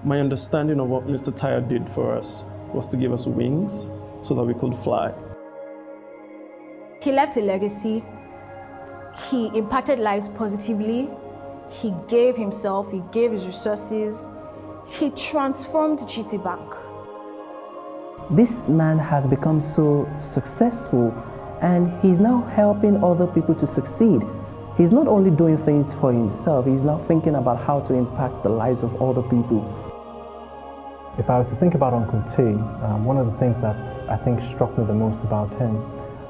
My understanding of what Mr. Tayo did for us was to give us wings so that we could fly. He left a legacy. He impacted lives positively. He gave himself, he gave his resources. He transformed GT Bank. This man has become so successful and he's now helping other people to succeed. He's not only doing things for himself, he's now thinking about how to impact the lives of other people. If I were to think about Uncle T, one of the things that I think struck me the most about him,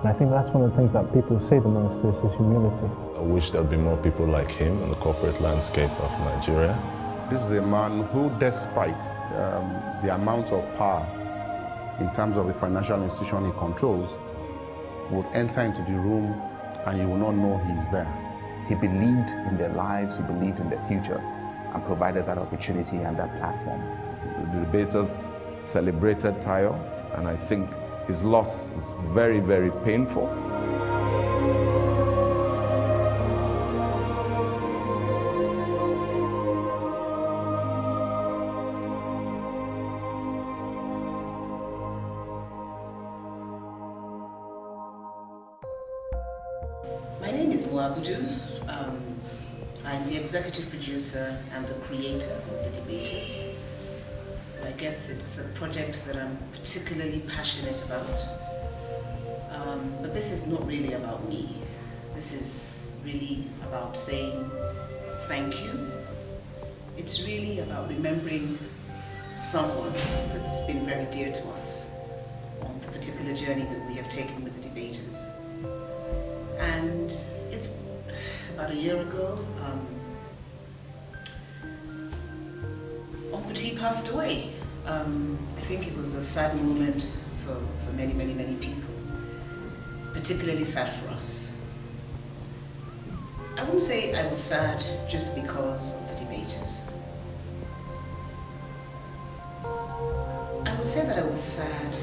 and I think that's one of the things that people say the most, is his humility. I wish there'd be more people like him in the corporate landscape of Nigeria. This is a man who, despite the amount of power in terms of the financial institution he controls, would enter into the room and you will not know he's there. He believed in their lives, he believed in their future, and provided that opportunity and that platform. The debaters celebrated Tayo, and I think his loss is very, very painful. My name is Moabudu. I'm the executive producer and the creator of The Debaters. So I guess it's a project that I'm particularly passionate about. But this is not really about me. This is really about saying thank you. It's really about remembering someone that's been very dear to us on the particular journey that we have taken with The Debaters. And it's about a year ago, Uncle T passed away. I think it was a sad moment for many, many, many people, particularly sad for us. I wouldn't say I was sad just because of The Debaters. I would say that I was sad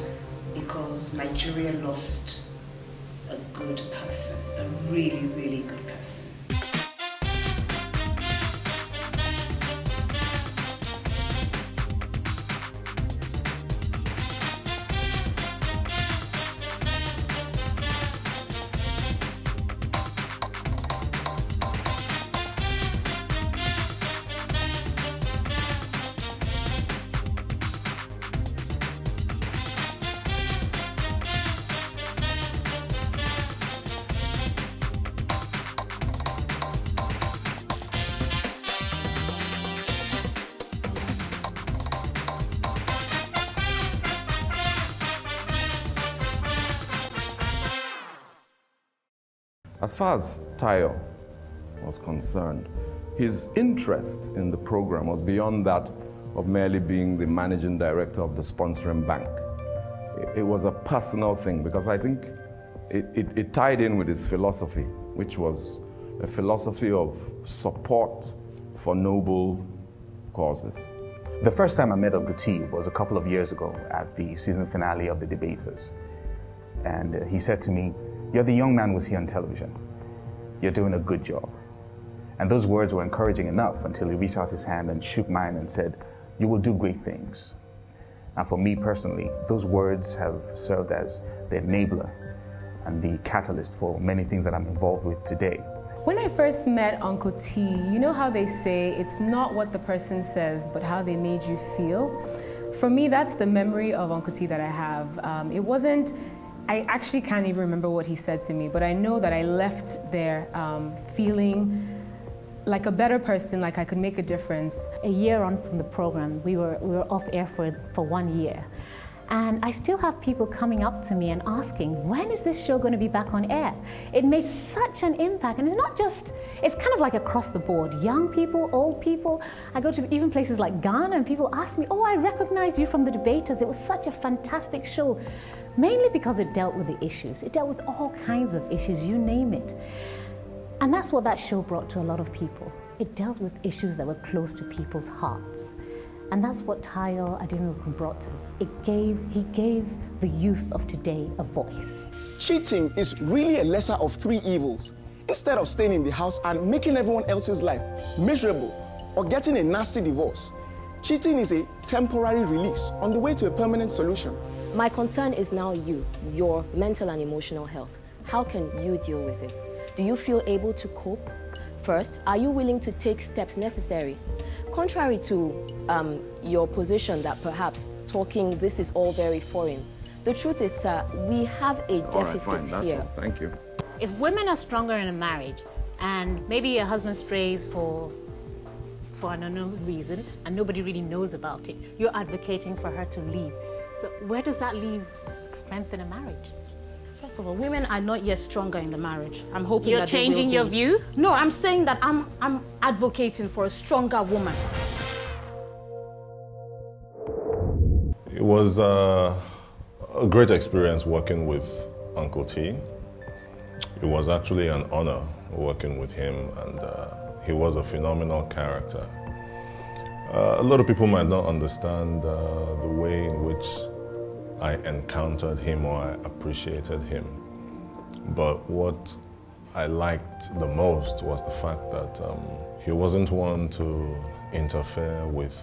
because Nigeria lost a good person, a really, really good person. As far as Tayo was concerned, his interest in the program was beyond that of merely being the managing director of the sponsoring bank. It was a personal thing because I think it tied in with his philosophy, which was a philosophy of support for noble causes. The first time I met Uncle T was a couple of years ago at the season finale of The Debaters. And he said to me, "You're the young man who was here on television. You're doing a good job." And those words were encouraging enough until he reached out his hand and shook mine and said, "You will do great things." And for me personally, those words have served as the enabler and the catalyst for many things that I'm involved with today. When I first met Uncle T, you know how they say it's not what the person says, but how they made you feel? For me, that's the memory of Uncle T that I have. I actually can't even remember what he said to me, but I know that I left there feeling like a better person, like I could make a difference. A year on from the program, we were off air for 1 year. And I still have people coming up to me and asking, when is this show going to be back on air? It made such an impact. And it's not just, it's kind of like across the board. Young people, old people. I go to even places like Ghana and people ask me, "Oh, I recognize you from The Debaters. It was such a fantastic show." Mainly because it dealt with the issues. It dealt with all kinds of issues, you name it. And that's what that show brought to a lot of people. It dealt with issues that were close to people's hearts. And that's what Tayo Aderinokun brought to. He gave the youth of today a voice. Cheating is really a lesser of three evils. Instead of staying in the house and making everyone else's life miserable or getting a nasty divorce, Cheating is a temporary release on the way to a permanent solution. My concern is now you, your mental and emotional health. How can you deal with it? Do you feel able to cope? First, are you willing to take steps necessary? Contrary to your position that perhaps talking this is all very foreign, the truth is, sir, we have a deficit here. Thank you. If women are stronger in a marriage and maybe a husband strays for an unknown reason and nobody really knows about it, you're advocating for her to leave. So where does that leave strength in a marriage? First of all, women are not yet stronger in the marriage. I'm hoping you're that changing your view? No, I'm saying that I'm advocating for a stronger woman. It was a great experience working with Uncle T. It was actually an honor working with him, and he was a phenomenal character. A lot of people might not understand the way in which I encountered him or I appreciated him. But what I liked the most was the fact that he wasn't one to interfere with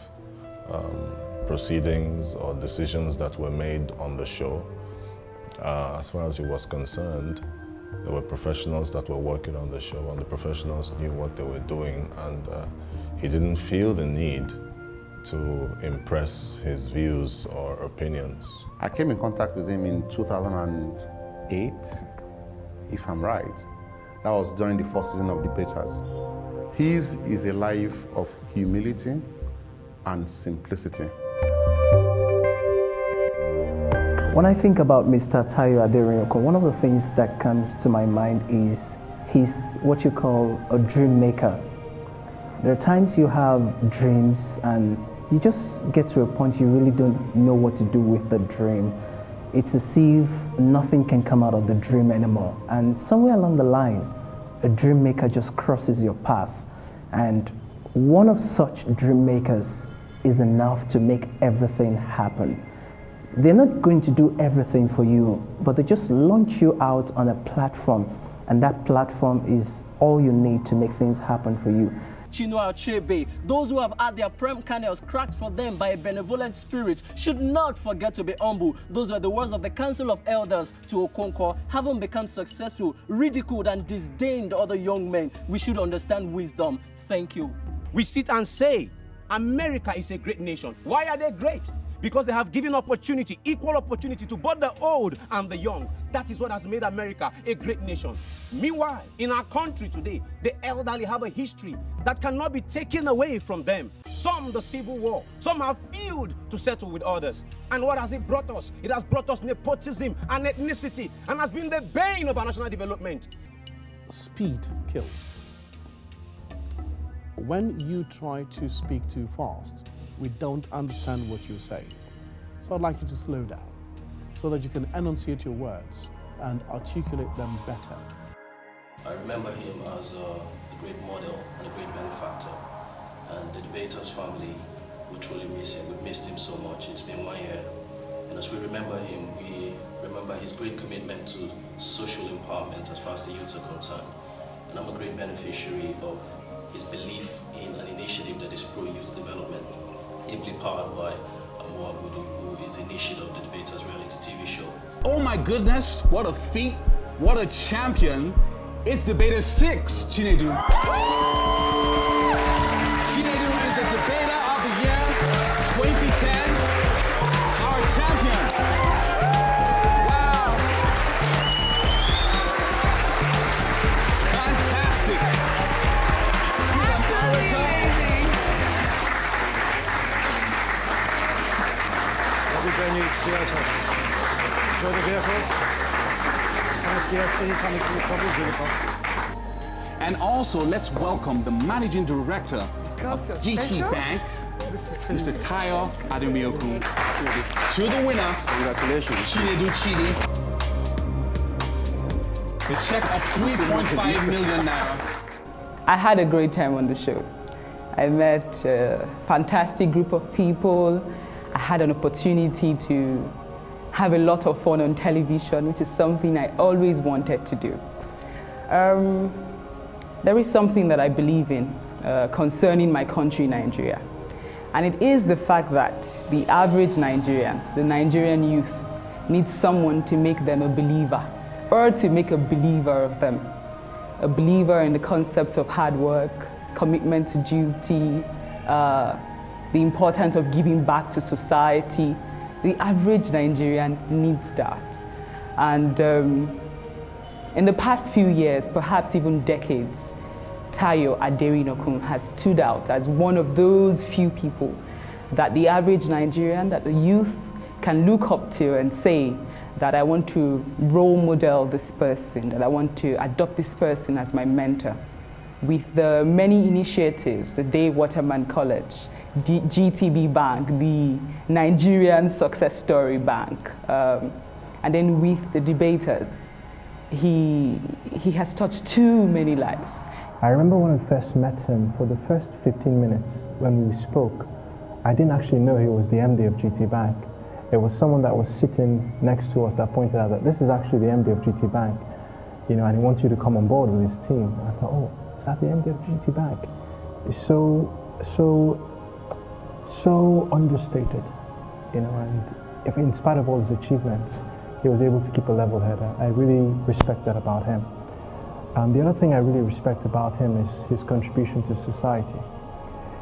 proceedings or decisions that were made on the show. As far as he was concerned, there were professionals that were working on the show, and the professionals knew what they were doing, and he didn't feel the need to impress his views or opinions. I came in contact with him in 2008, if I'm right. That was during the first season of Debaters. His is a life of humility and simplicity. When I think about Mr. Tayo Aderinokun, one of the things that comes to my mind is he's what you call a dream maker. There are times you have dreams and you just get to a point you really don't know what to do with the dream. It's as if nothing can come out of the dream anymore. And somewhere along the line, a dream maker just crosses your path. And one of such dream makers is enough to make everything happen. They're not going to do everything for you, but they just launch you out on a platform, and that platform is all you need to make things happen for you. Chinua Achebe, those who have had their prem kernels cracked for them by a benevolent spirit should not forget to be humble. Those are the words of the Council of Elders to Okonkwo. Having become successful, ridiculed and disdained other young men, we should understand wisdom. Thank you. We sit and say, America is a great nation. Why are they great? Because they have given opportunity, equal opportunity to both the old and the young. That is what has made America a great nation. Meanwhile, in our country today, the elderly have a history that cannot be taken away from them. Some the Civil War, some have failed to settle with others. And what has it brought us? It has brought us nepotism and ethnicity, and has been the bane of our national development. Speed kills. When you try to speak too fast, we don't understand what you're saying. So I'd like you to slow down so that you can enunciate your words and articulate them better. I remember him as a great model and a great benefactor. And the Debaters family, we truly miss him. We missed him so much. It's been 1 year. And as we remember him, we remember his great commitment to social empowerment as far as the youth are concerned. And I'm a great beneficiary of his belief in an initiative that is pro-youth development, ably powered by Amor Abudu, who is the initiator of the Debaters reality TV show. Oh my goodness, what a feat, what a champion. It's Debater 6, Chinedu. Chinedu is the Debater of the Year 2010, our champion. Wow. Fantastic. Bienvenue, przyjaciel. Enjoy the vehicle. Coming from the public vehicle. And also, let's welcome the Managing Director of GT Bank, Mr. Tayo Aderinokun, to the winner. Congratulations. Chinedu Chidi. The check of 3.5 million naira. I had a great time on the show. I met a fantastic group of people. I had an opportunity to have a lot of fun on television, which is something I always wanted to do. There is something that I believe in concerning my country, Nigeria. And it is the fact that the average Nigerian, the Nigerian youth, needs someone to make them a believer, or to make a believer of them. A believer in the concepts of hard work, commitment to duty, the importance of giving back to society. The average Nigerian needs that. And in the past few years, perhaps even decades, Tayo Aderinokun has stood out as one of those few people that the average Nigerian, that the youth can look up to and say that I want to role model this person, that I want to adopt this person as my mentor. With the many initiatives, the Day Waterman College, GTB Bank, the Nigerian Success Story Bank, and then with the debaters, he has touched too many lives. I remember when I first met him, for the first 15 minutes when we spoke, I didn't actually know he was the MD of GT Bank. It was someone that was sitting next to us that pointed out that this is actually the MD of GT Bank, you know, and he wants you to come on board with his team. And I thought, oh, is that the MD of GT Bank? It's so understated, you know, and if in spite of all his achievements, he was able to keep a level head. I really respect that about him. The other thing I really respect about him is his contribution to society.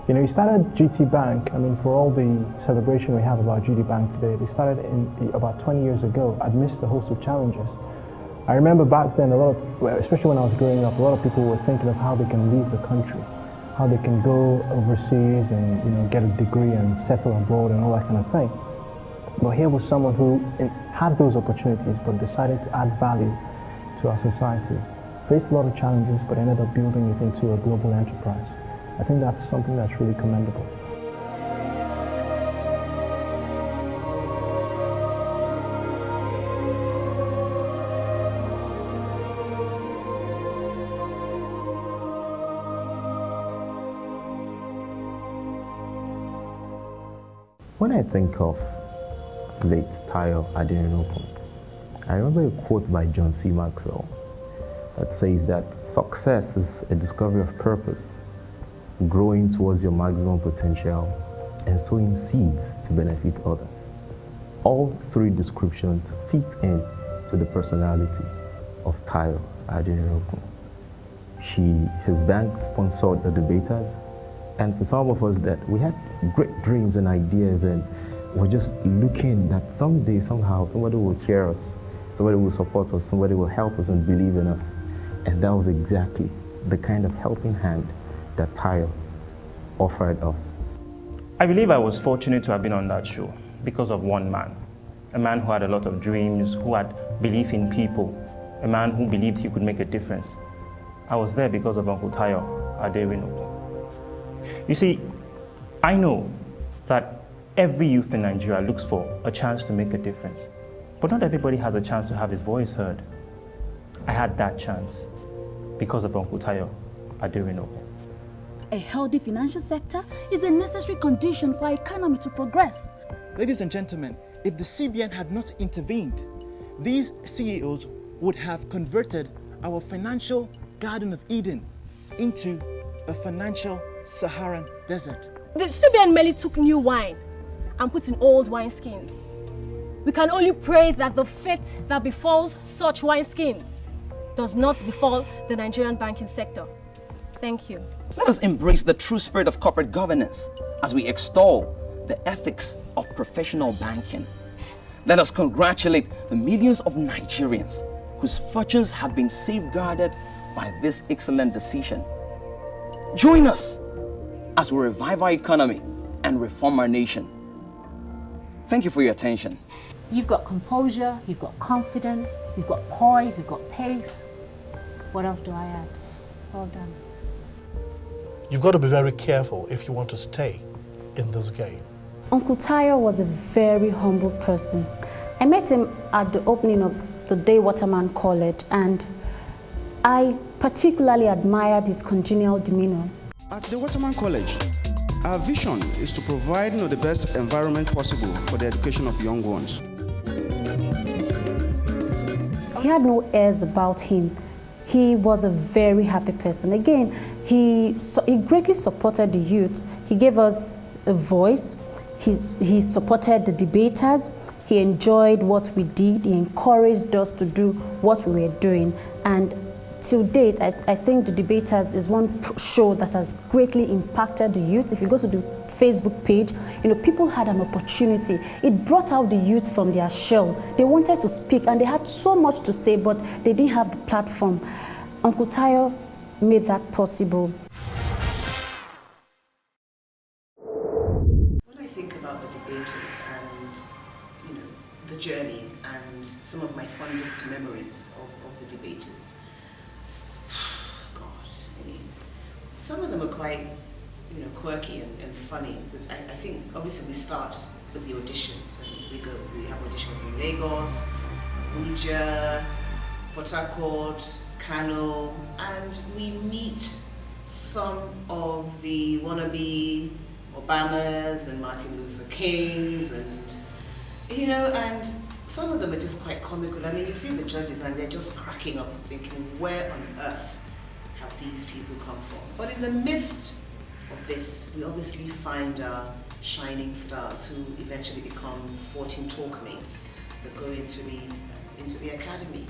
You know, he started GT Bank, I mean, for all the celebration we have about GT Bank today, they started about 20 years ago amidst a host of challenges. I remember back then, especially when I was growing up, a lot of people were thinking of how they can leave the country, how they can go overseas and, you know, get a degree and settle abroad and all that kind of thing. But here was someone who had those opportunities but decided to add value to our society. Faced a lot of challenges but ended up building it into a global enterprise. I think that's something that's really commendable. When I think of late Tayo Aderinokun, I remember a quote by John C. Maxwell that says that success is a discovery of purpose, growing towards your maximum potential, and sowing seeds to benefit others. All three descriptions fit in to the personality of Tayo Aderinokun. His bank sponsored the debaters, and for some of us that we had great dreams and ideas, and we're just looking that someday, somehow, somebody will hear us, somebody will support us, somebody will help us and believe in us. And that was exactly the kind of helping hand that Tayo offered us. I believe I was fortunate to have been on that show because of one man. A man who had a lot of dreams, who had belief in people, a man who believed he could make a difference. I was there because of Uncle Tayo Aderinokun. You see, I know that every youth in Nigeria looks for a chance to make a difference, but not everybody has a chance to have his voice heard. I had that chance because of Uncle Tayo Aderinokun. A healthy financial sector is a necessary condition for our economy to progress. Ladies and gentlemen, if the CBN had not intervened, these CEOs would have converted our financial Garden of Eden into a financial Saharan desert. The CBN merely took new wine and put in old wineskins. We can only pray that the fate that befalls such wineskins does not befall the Nigerian banking sector. Thank you. Let us embrace the true spirit of corporate governance as we extol the ethics of professional banking. Let us congratulate the millions of Nigerians whose fortunes have been safeguarded by this excellent decision. Join us as we revive our economy and reform our nation. Thank you for your attention. You've got composure, you've got confidence, you've got poise, you've got pace. What else do I add? Well done. You've got to be very careful if you want to stay in this game. Uncle Tayo was a very humble person. I met him at the opening of the Day Waterman College, and I particularly admired his congenial demeanor. At the Waterman College, our vision is to provide the best environment possible for the education of young ones. He had no airs about him. He was a very happy person. Again, he greatly supported the youth. He gave us a voice. He supported the debaters. He enjoyed what we did. He encouraged us to do what we were doing. And till date, I think the debaters is one show that has greatly impacted the youth. If you go to the Facebook page, people had an opportunity. It brought out the youth from their shell. They wanted to speak and they had so much to say, but they didn't have the platform. Uncle Tayo made that possible. When I think about the debaters and the journey and some of my fondest memories of the debaters, God, some of them are quite quirky and funny, because I think obviously we start with the auditions, and we have auditions in Lagos, Abuja, Port Harcourt, Kano, and we meet some of the wannabe Obamas and Martin Luther Kings, and and some of them are just quite comical. I mean, you see the judges and they're just cracking up, thinking, where on earth have these people come from? But in the midst of this, we obviously find our shining stars who eventually become 14 talkmates that go into the academy.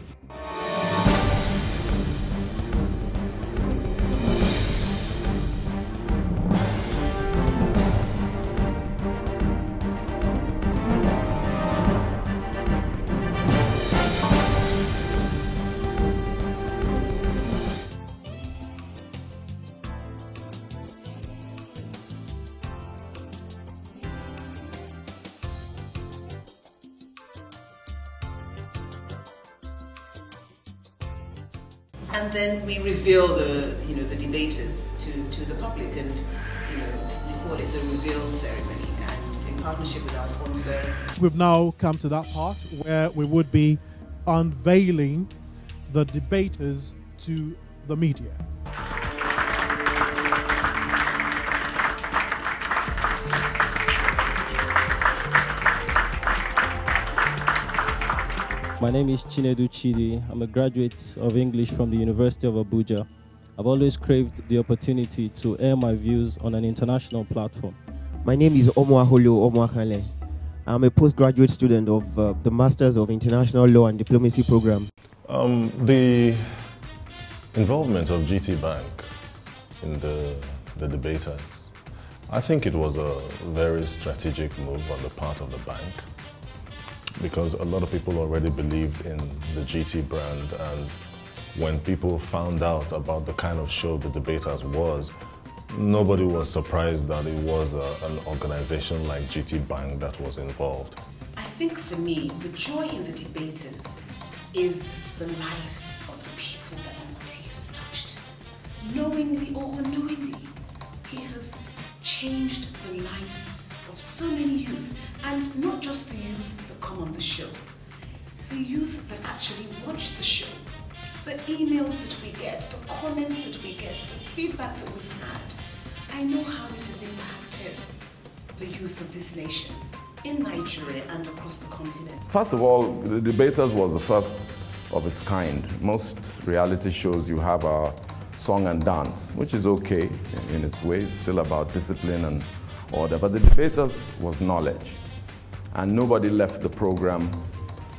And then we reveal the debaters to the public, and we call it the reveal ceremony, and in partnership with our sponsor. We've now come to that part where we would be unveiling the debaters to the media. My name is Chinedu Chidi. I'm a graduate of English from the University of Abuja. I've always craved the opportunity to air my views on an international platform. My name is Omoaholo Omoakale. I'm a postgraduate student of the Masters of International Law and Diplomacy program. The involvement of GT Bank in the debaters, I think it was a very strategic move on the part of the bank, because a lot of people already believed in the GT brand, and when people found out about the kind of show the debaters was, nobody was surprised that it was an organization like GT Bank that was involved. I think for me, the joy in the debaters is the lives of the people that Nkuti has touched. Knowingly or unknowingly, he has changed the lives of so many youth, and not just the youth that come on the show, the youth that actually watch the show, the emails that we get, the comments that we get, the feedback that we've had. I know how it has impacted the youth of this nation in Nigeria and across the continent. First of all, the debaters was the first of its kind. Most reality shows you have a song and dance, which is okay in its way. It's still about discipline and order, but the debaters was knowledge, and nobody left the program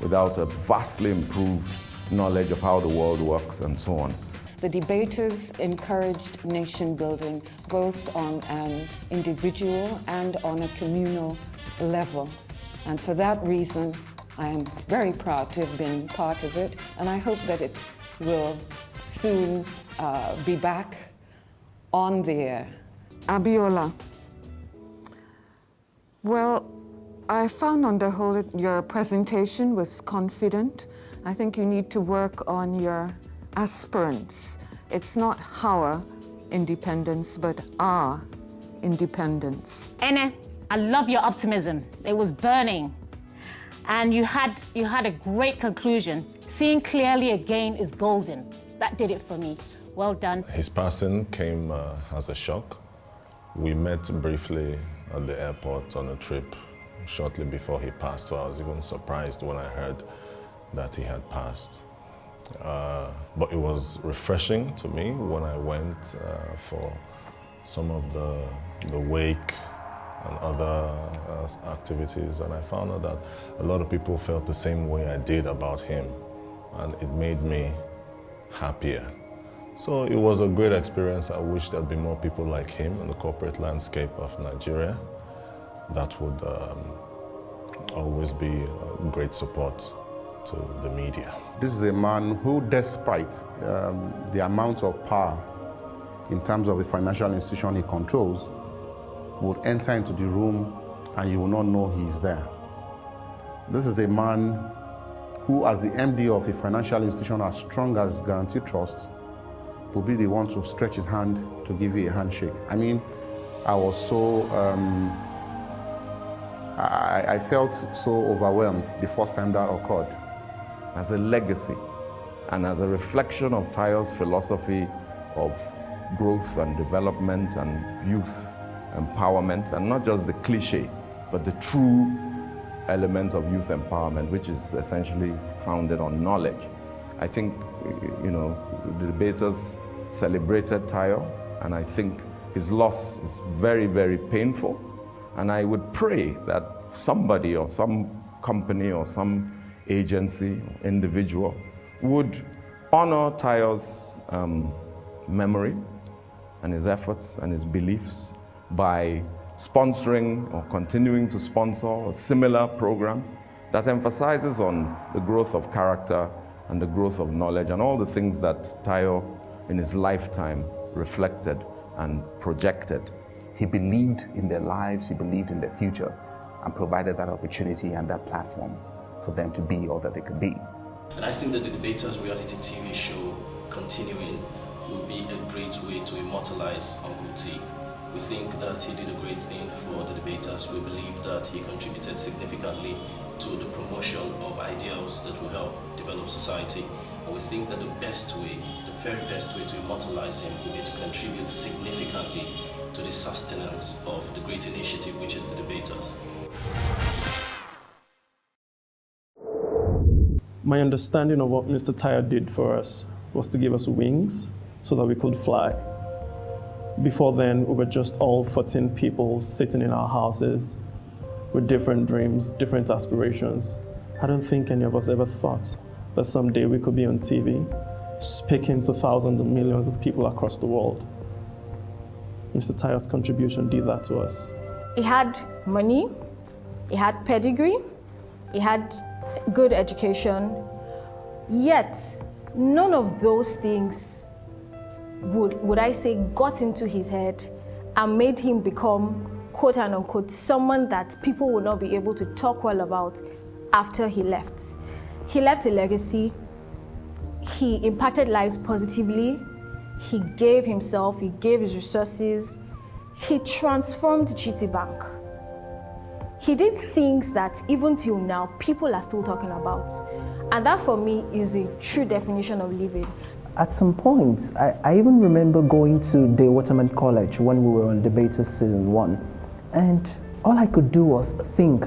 without a vastly improved knowledge of how the world works and so on. The debaters encouraged nation building both on an individual and on a communal level, and for that reason I am very proud to have been part of it, and I hope that it will soon be back on the air. Abiola. Well, I found on the whole your presentation was confident. I think you need to work on your aspirants. It's not our independence, but our independence. Ene, I love your optimism. It was burning. And you had a great conclusion. Seeing clearly again is golden. That did it for me. Well done. His passing came as a shock. We met briefly at the airport on a trip shortly before he passed, so I was even surprised when I heard that he had passed. But it was refreshing to me when I went for some of the wake and other activities, and I found out that a lot of people felt the same way I did about him, and it made me happier. So it was a great experience. I wish there'd be more people like him in the corporate landscape of Nigeria. That would always be a great support to the media. This is a man who, despite the amount of power in terms of the financial institution he controls, would enter into the room and you will not know he is there. This is a man who, as the MD of a financial institution as strong as Guaranty Trust, will be the one to stretch his hand to give you a handshake. I mean, I was so, I felt so overwhelmed the first time that occurred. As a legacy and as a reflection of Tayo's philosophy of growth and development and youth empowerment, and not just the cliche, but the true element of youth empowerment, which is essentially founded on knowledge. I think, you know, the debaters celebrated Tayo, and I think his loss is very, very painful. And I would pray that somebody or some company or some agency or individual would honor Tayo's memory and his efforts and his beliefs by sponsoring or continuing to sponsor a similar program that emphasizes on the growth of character and the growth of knowledge and all the things that Tayo in his lifetime reflected and projected. He believed in their lives, he believed in their future, and provided that opportunity and that platform for them to be all that they could be. And I think that the Debaters reality TV show continuing would be a great way to immortalize Uncle T. We think that he did a great thing for the Debaters. We believe that he contributed significantly to the promotion of ideals that will help develop society. And we think that the best way, the very best way to immortalize him would be to contribute significantly to the sustenance of the great initiative which is the Debaters. My understanding of what Mr. Tayo did for us was to give us wings so that we could fly. Before then, we were just all 14 people sitting in our houses with different dreams, different aspirations. I don't think any of us ever thought that someday we could be on TV, speaking to thousands and millions of people across the world. Mr. Tayo's contribution did that to us. He had money, he had pedigree, he had good education, yet none of those things would I say got into his head and made him become, quote and unquote, someone that people would not be able to talk well about after he left. He left a legacy, he impacted lives positively, he gave himself, he gave his resources, he transformed GT Bank. He did things that even till now, people are still talking about. And that for me is a true definition of living. At some point, I even remember going to the Waterman College when we were on Debaters Season 1. And all I could do was think,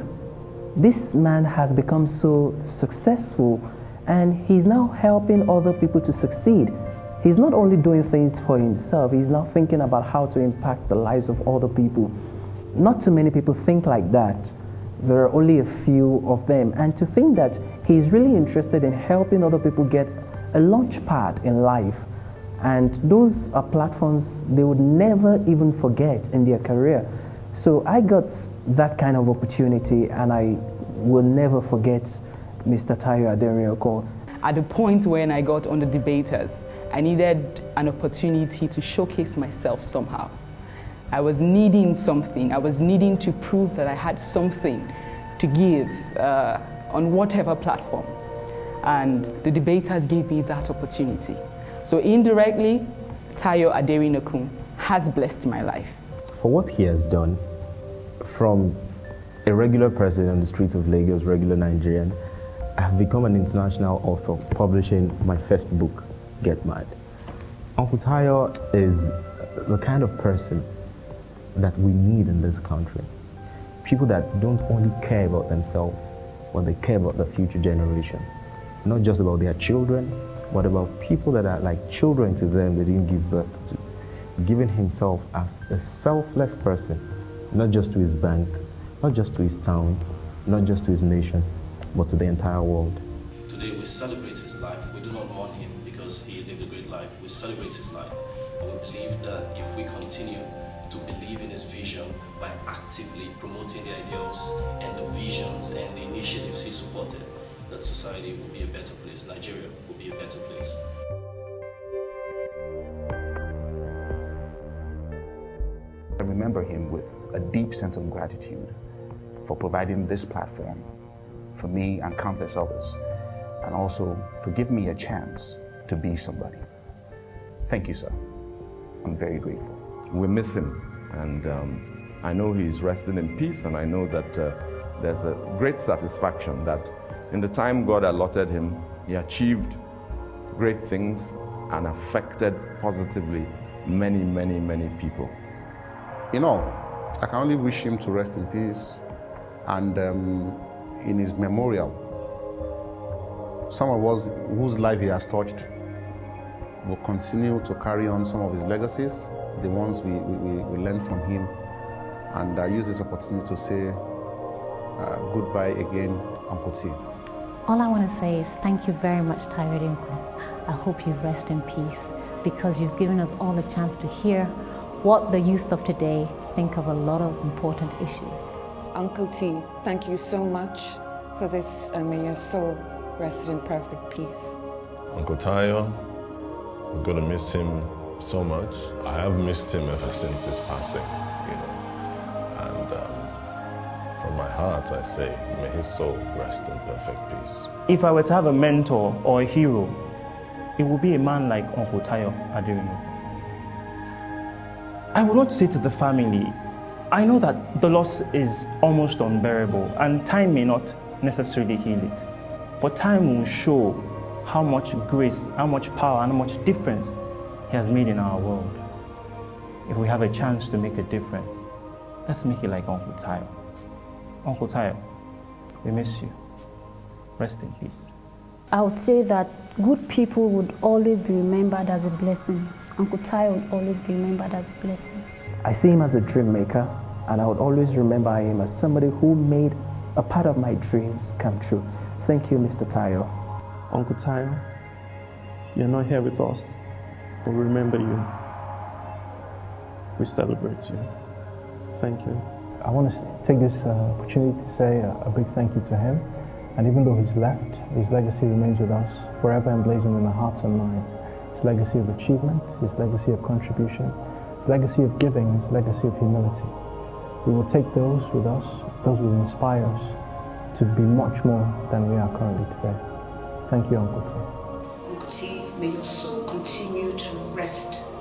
this man has become so successful and he's now helping other people to succeed. He's not only doing things for himself, he's now thinking about how to impact the lives of other people. Not too many people think like that. There are only a few of them. And to think that he's really interested in helping other people get a launch pad in life. And those are platforms they would never even forget in their career. So I got that kind of opportunity and I will never forget Mr. Tayo Aderinokun. At the point when I got on the Debaters, I needed an opportunity to showcase myself somehow. I was needing something. I was needing to prove that I had something to give on whatever platform. And the Debaters gave me that opportunity. So indirectly, Tayo Aderinokun has blessed my life. For what he has done, from a regular person on the streets of Lagos, regular Nigerian, I have become an international author, publishing my first book, Get Mad. Uncle Tayo is the kind of person that we need in this country. People that don't only care about themselves, but they care about the future generation. Not just about their children, but about people that are like children to them they didn't give birth to. Giving himself as a selfless person not just to his bank, not just to his town, not just to his nation, but to the entire world. Today we celebrate his life. We do not mourn him because he lived a great life. We celebrate his life. And we believe that if we continue to believe in his vision by actively promoting the ideals and the visions and the initiatives he supported, that society will be a better place, Nigeria will be a better place. I remember him with a deep sense of gratitude for providing this platform for me and countless others, and also for giving me a chance to be somebody. Thank you, sir. I'm very grateful. We miss him, and I know he's resting in peace, and I know that there's a great satisfaction that in the time God allotted him, he achieved great things and affected positively many, many, many people. In all, I can only wish him to rest in peace, and in his memorial, some of us whose life he has touched will continue to carry on some of his legacies, the ones we learned from him. And I use this opportunity to say goodbye again, Uncle T. All I want to say is thank you very much, Aderinokun. I hope you rest in peace, because you've given us all a chance to hear what the youth of today think of a lot of important issues. Uncle T, thank you so much for this, and may your soul rest in perfect peace. Uncle Tayo, we're going to miss him so much. I have missed him ever since his passing, you know. And from my heart, I say, may his soul rest in perfect peace. If I were to have a mentor or a hero, it would be a man like Uncle Tayo Aderinokun. I would not say to the family, I know that the loss is almost unbearable and time may not necessarily heal it, but time will show how much grace, how much power, and how much difference he has made in our world. If we have a chance to make a difference, let's make it like Uncle Tayo. Uncle Tayo, we miss you. Rest in peace. I would say that good people would always be remembered as a blessing. Uncle Tayo would always be remembered as a blessing. I see him as a dream maker, and I would always remember him as somebody who made a part of my dreams come true. Thank you, Mr. Tayo. Uncle Tayo, you're not here with us, but we remember you. We celebrate you. Thank you. I want to take this opportunity to say a big thank you to him. And even though he's left, his legacy remains with us, forever emblazoned in our hearts and minds. His legacy of achievement, his legacy of contribution, his legacy of giving, his legacy of humility. We will take those with us, those will inspire us to be much more than we are currently today. Thank you, Uncle T. Uncle T, may your soul continue to rest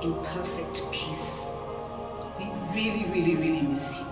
in perfect peace. We really, really, really miss you.